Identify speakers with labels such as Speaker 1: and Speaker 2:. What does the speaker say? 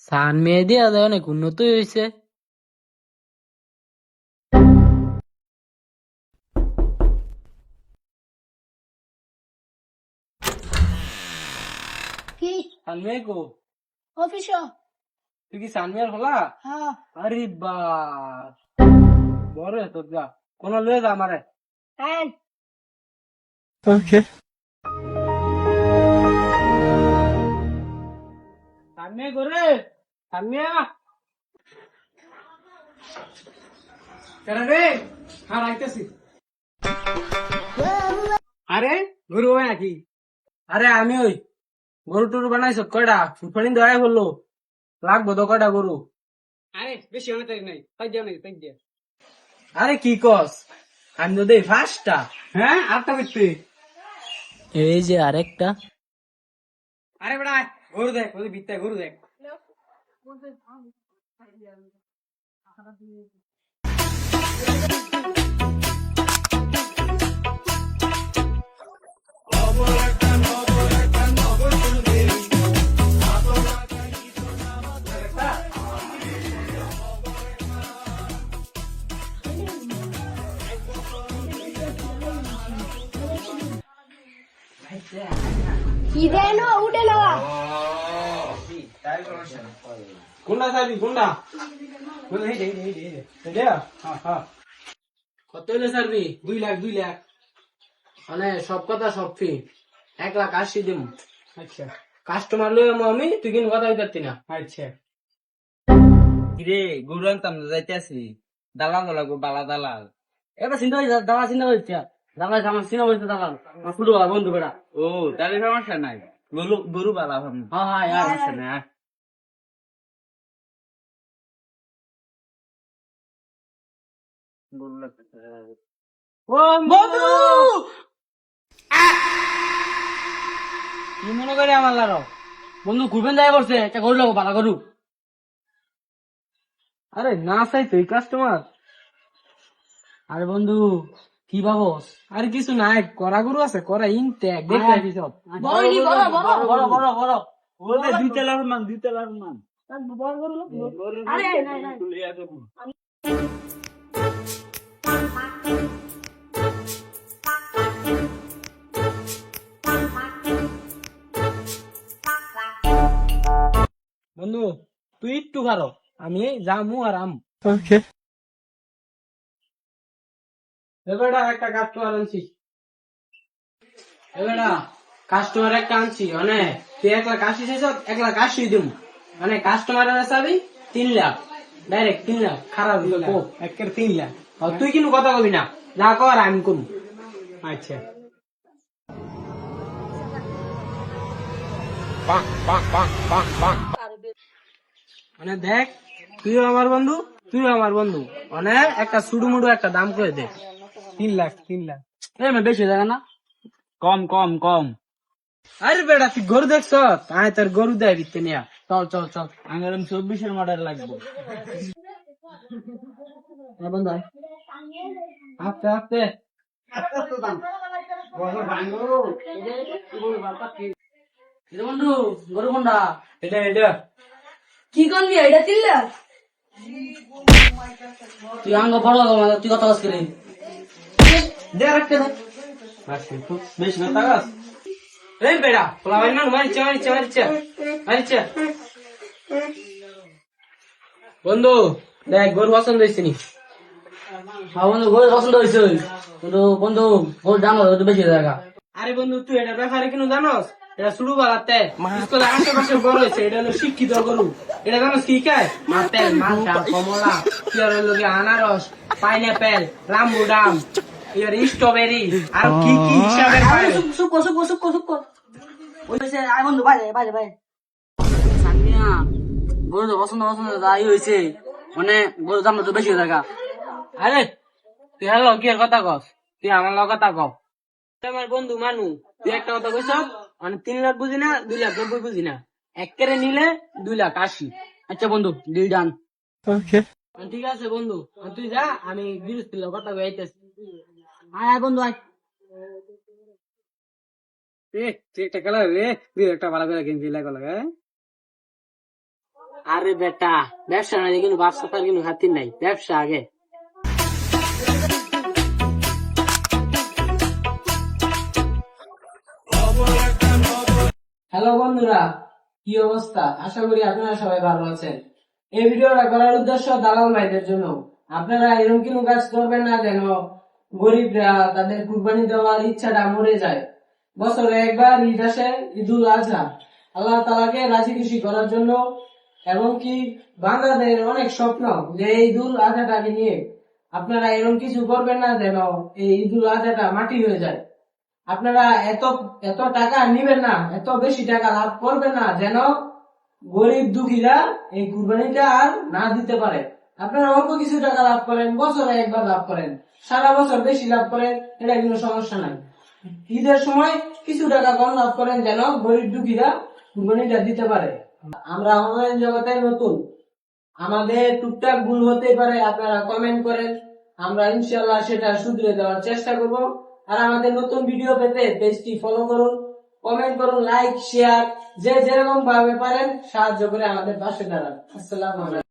Speaker 1: সান মেয়ে দিয়া দেয় অনেক উন্নতই হয়েছে।
Speaker 2: কি
Speaker 1: সান মেয়ে গো,
Speaker 2: অফিস?
Speaker 1: তুই কি সান মেয়ের হলা?
Speaker 2: হ্যাঁ।
Speaker 1: আরে বাস বড় তোর যা কোন লয়ে যা আমারে।
Speaker 2: হ্যাঁ।
Speaker 1: সান মেয়ে করে সান মেয়া কেন রে? হ্যাঁ রাখতেছি। আরে গরু হয় নাকি? আরে আমি ওই গরু টরু বানাইছ কয়টা ফুটফানি দেওয়াই বললো লাগবো তো কয়টা গরু। আরে বেশি অনেক নাই তাই দিয়া নাকি তাই দিয়া। আরে কি কস আমি তো দেই ফার্স্টটা। হ্যাঁ আটটা করতে। এই যে আরেকটা। আরে বেটা গরু দেখ ওই বিত্তায় গরু দেখ।
Speaker 2: কি দেন উঠে নেওয়া?
Speaker 1: কোনটা চাবি কোনটা? কত হইলে ছাড়বি? 2 লাখ 2 লাখ মানে সব কথা সব ফি 1,80,000 দিম। আচ্ছা কাস্টমার লই আমি তুই কিন্তু কথা হইতারতি না। আচ্ছা
Speaker 3: কিরে গরু আনতাম যাইতে আছি দালাল লাগবো বালা দালাল।
Speaker 1: এবার চিন্তা হয়েছে দাদা চিন্তা হয়েছে দাদা আমার চিন্তা হয়েছে দাদা আমার ফুটু বন্ধু বেড়া।
Speaker 3: ও তাহলে সমস্যা নাই, গরু গরু বালা ভাবনা
Speaker 1: হ্যাঁ হ্যাঁ ইয়ার
Speaker 3: সমস্যা নাই আয়। গরু লাগতেছে।
Speaker 1: ও বন্ধু কি মনে করে আমার লারো বন্ধু ঘুরবেন যাই বলছে একটা গরু লাগো বালা গরু। আরে না চাই তুই কাস্টমার। আরে বন্ধু কি ভাবস? আরে কিছু নাই করা গরু আছে করা ইনটেক দেখতে আসি সব।
Speaker 2: বড় বড় বড়
Speaker 1: বড় বড় বড়
Speaker 3: বলতে 2 তলার মান 2 তলার মান।
Speaker 2: আরে নাই নাই।
Speaker 1: বন্ধু তুই একটু খারো আমি যামু আর আম। এবারে একটা কাস্টমার আনছি। এবারে কাস্টমার একটা আনছি মানে তুই 1,80,000 চাইছ 1,80,000 দিম মানে কাস্টমারের চাবি 3 লাখ ডাইরেক্ট 3 লাখ খারাপ একের 3 লাখ। তুই কিন্তু কথা কবি না যা কর আমি কম। আচ্ছা মানে দেখ তুইও আমার বন্ধু তুইও আমার বন্ধু মানে একটা সুডু মুডু একটা দাম করে দে। 3 লাখ 3 লাখ বেশি হয়ে যায় না?
Speaker 3: কম কম কম।
Speaker 1: আরে বেটা তুই গরু দেখছ আয় তোর গরু দেয় বিত্তে নিয়া চল চল চল।
Speaker 3: আমার 24-এর মডেল লাগবে।
Speaker 1: হ্যাঁ বন্ধু আয়। আস্তে আস্তে বন্ধু গরু কোনটা? এটা এটা
Speaker 2: কি করবি এটা তিল্লা?
Speaker 1: তুই আঙ্গ বড় তুই কথা বস করে দে রাখতে দে
Speaker 3: বেশি না তাগাস।
Speaker 1: এই বেড়া পোলা ভাই না মারিচ্ছে মারিচ্ছে মারিচ্ছে মারিচ্ছে। বন্ধু দেখ গরু পছন্দ হয়েছে নি? হ্যাঁ বন্ধু গরু পছন্দ হয়েছে কিন্তু বন্ধু গরু দাম হয়তো বেশি জায়গা। আরে বন্ধু তুই এটা ব্যাপারে কিন্তু জানোস এটা শুরু বাড়াতে স্কুলে আশেপাশে বড় হয়েছে এটা হলো শিক্ষিত গরু। এটা জানোস কি খায়? আপেল মালটা কমলা কি আর হলো আনারস পাইনাপেল রামবুডাম এবার স্ট্রবেরি আর কি কি হিসাবে খায়।
Speaker 2: সুপ সুপ সুপ সুপ ওই সে আই বন্ধু বাইরে বাইরে বাইরে।
Speaker 1: সামিয়া গরু তো পছন্দ পছন্দ যাই হয়েছে মানে গরু দাম তো বেশি জায়গা। আরে তুই হ্যালো কি আর কথা কস তুই আমার লগ কথা কও আমার বন্ধু মানু তুই একটা কথা কইস মানে 3 লাখ বুঝি না 2,90,000 বুঝি না একেরে নিলে 2,80,000। আচ্ছা বন্ধু ডিল ডান। ঠিক আছে বন্ধু তুই যা আমি বিরুস্তির লগ কথা কইতেছি। আয় আয় বন্ধু আয়। তুই একটা কালার রে তুই একটা ভালো করে কিনছি লাগে লাগে। আরে বেটা, ব্যবসা নাই কিন্তু বাচ্চা তার কিন্তু খাতির নাই, ব্যবসা আগে। হ্যালো বন্ধুরা, কি অবস্থা? আশা করি আপনারা সবাই ভালো আছেন। এই ভিডিওটা করার উদ্দেশ্য দালাল ভাইদের জন্য। আপনারা এরকম কোনো কাজ করবেন না যেন গরিবরা তাদের কুরবানি দেওয়ার ইচ্ছাটা মরে যায়। বছরে একবার ঈদ আসে, ঈদুল আজহা। আল্লাহ তাআলাকে রাজি খুশি করার জন্য, এবং কি বাংলাদেশ অনেক স্বপ্ন যে এই ঈদুল আজহাটাকে নিয়ে আপনারা এরকম কিছু করবেন না যেন এই ঈদুল আজহাটা মাটি হয়ে যায়। আপনারা এত এত টাকা নিবেন না, এত বেশি টাকা লাভ করবেন না যেন গরিব দুঃখীরা এই কুরবানিটা আর না দিতে পারে। আপনারা অল্প কিছু টাকা লাভ করেন, বছরে একবার লাভ করেন, সারা বছর বেশি লাভ করেন, এটা কোনো সমস্যা নাই। ঈদের সময় কিছু টাকা কম লাভ করেন যেন গরিব দুঃখীরা কুরবানিটা দিতে পারে। আমরা অনলাইন জগতে নতুন, আমাদের টুকটাক ভুল হতে পারে, আপনারা কমেন্ট করেন, আমরা ইনশাআল্লাহ সেটা শুধরে দেওয়ার চেষ্টা করব। আর আমাদের নতুন ভিডিও পেতে পেজটি ফলো করুন, কমেন্ট করুন, লাইক শেয়ার, যে যেরকম ভাবে পারেন সাহায্য করে আমাদের পাশে দাঁড়ান। আসসালামু আলাইকুম।